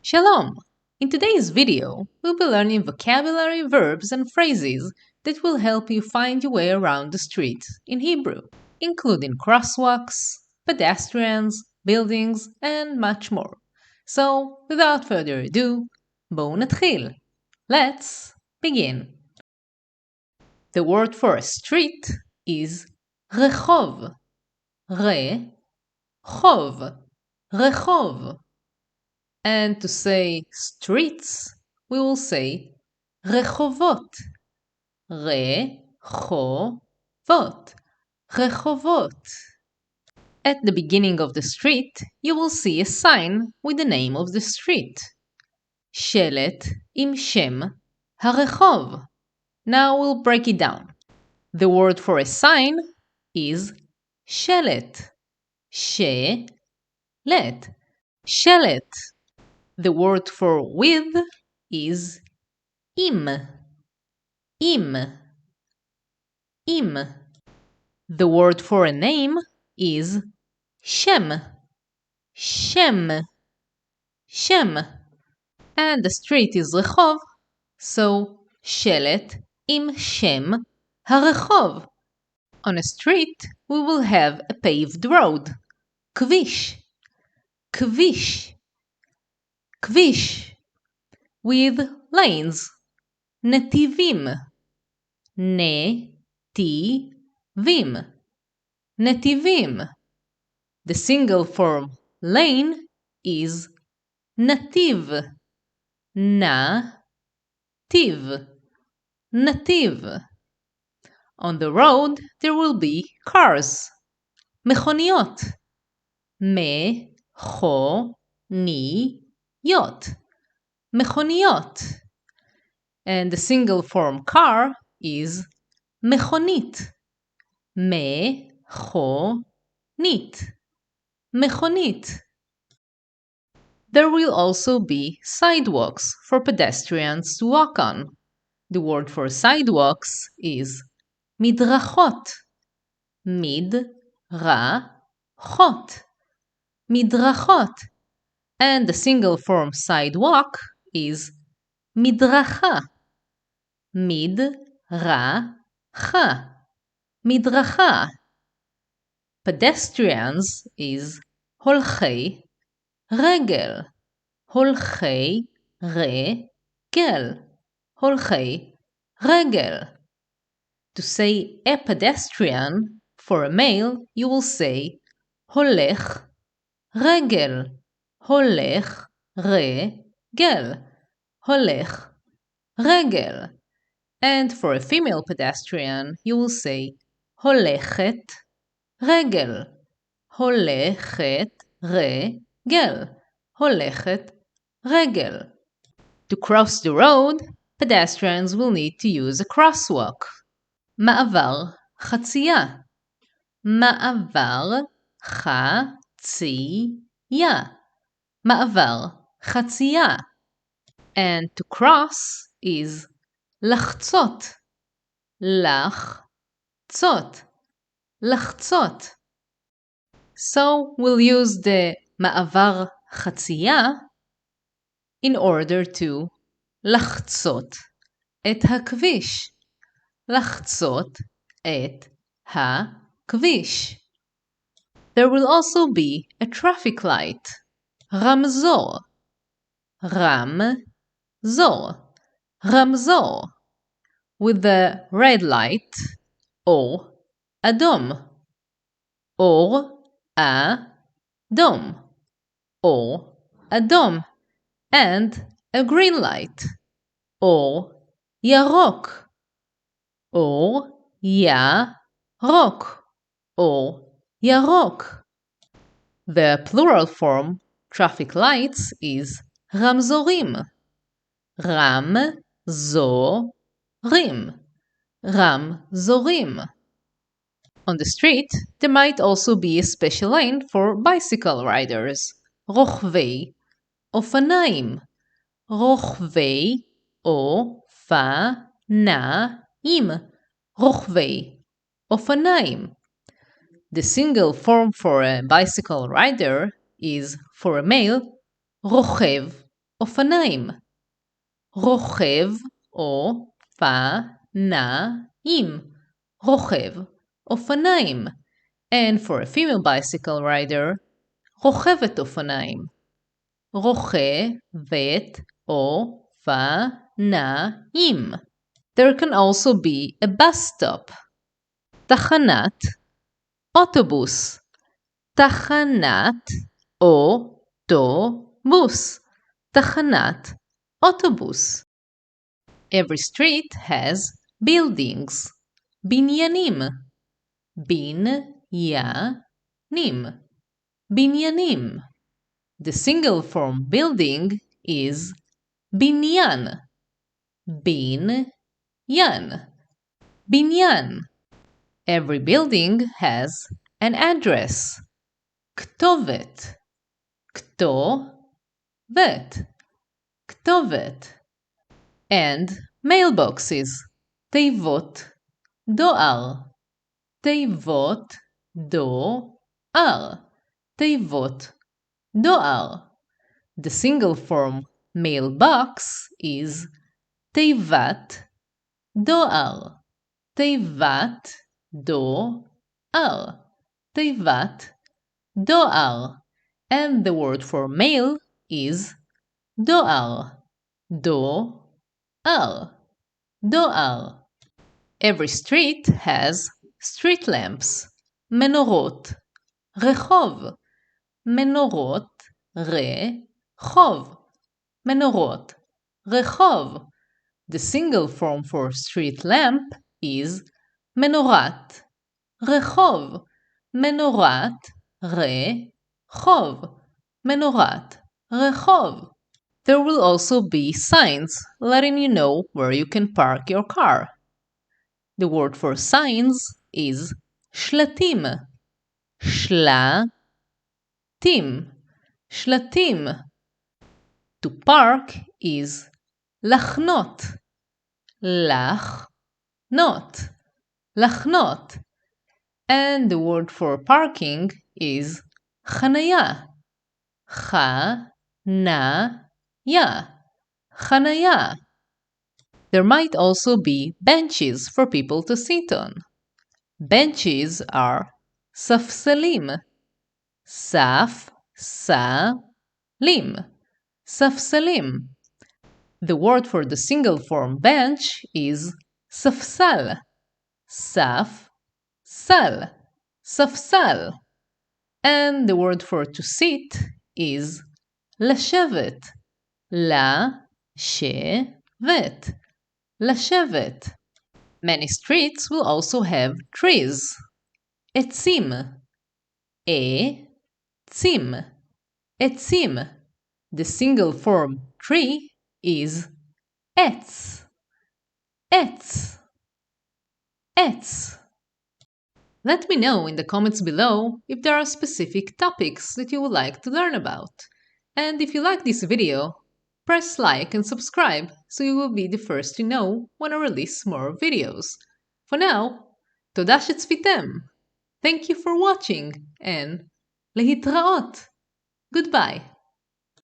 Shalom! In today's video, we'll be learning vocabulary, verbs, and phrases that will help you find your way around the street in Hebrew, including crosswalks, pedestrians, buildings, and much more. So, without further ado, בואו נתחיל. Let's begin. The word for a street is רחוב. רחוב. רחוב. And to say streets, we will say רחובות. רחובות. רחובות. At the beginning of the street, you will see a sign with the name of the street. שלט עם שם הרחוב. Now we'll break it down. The word for a sign is שלט. שלט. שלט. The word for with is im. The word for a name is shem. And the street is רחוב, so שלט עם שם הרחוב. On a street, we will have a paved road. כביש. With lanes. נתיבים. The single form lane is נתיב. On the road, there will be cars. מכוניות. מכוניות. And the single form car is מכונית. מכונית. There will also be sidewalks for pedestrians to walk on. The word for sidewalks is מדרכות. מדרכות. And the single form sidewalk is מדרכה. מדרכה. Pedestrians is הולכי רגל. הולכי רגל. To say a pedestrian for a male, you will say הולך רגל. הולך רגל. And for a female pedestrian, you will say הולכת רגל. הולכת רגל. To cross the road, pedestrians will need to use a crosswalk. מעבר חצייה. מעבר חצייה. And to cross is לחצות. לחצות. So we'll use the מעבר חצייה in order to לחצות את הכביש. לחצות את הכביש. There will also be a traffic light. רמזור. רמזור. With the red light or אדום. אדום. And a green light or ירוק. ירוק. The plural form traffic lights is רמזורים. רמזורים. On the street, there might also be a special lane for bicycle riders. רוכבי אופניים. רוכבי אופניים. The single form for a bicycle rider is, for a male, רוכב אופניים. רוכב אופניים. רוכב אופניים. And for a female bicycle rider, רוכבת אופניים. רוכבת אופניים. There can also be a bus stop. תחנת אוטובוס. תחנת אוטובוס. תחנת אוטובוס. Every street has buildings. בניינים. בניינים. בניינים. The single form building is בניין. בניין. בניין. Every building has an address. כתובת. כתובת. כתובת. And mailboxes. תיבות דואר. תיבות דואר. תיבות דואר. The single form mailbox is תיבת דואר. תיבת דואר. תיבת דואר. And the word for mail is דואר. דואר. דואר. Every street has street lamps. מנורות. רחוב. מנורות. רחוב. מנורות. רחוב. The single form for street lamp is מנורת. רחוב. מנורת. רחוב. מנורת. רחוב. There will also be signs letting you know where you can park your car. The word for signs is שלטים. שלטים. שלטים. To park is לחנות. לחנות. לחנות. And the word for parking is חניה. חניה. חניה. There might also be benches for people to sit on. Benches are ספסלים. ספסלים. ספסלים. The word for the single form bench is ספסל. ספסל. ספסל. And the word for to sit is לשבת. לשבת. לשבת. Many streets will also have trees. עצים. עצים. עצים. The single form tree is עץ. עץ. עץ. Let me know in the comments below if there are specific topics that you would like to learn about. And if you like this video, press like and subscribe so you will be the first to know when I release more videos. For now, תודה שצפיתם. Thank you for watching and להתראות. Goodbye.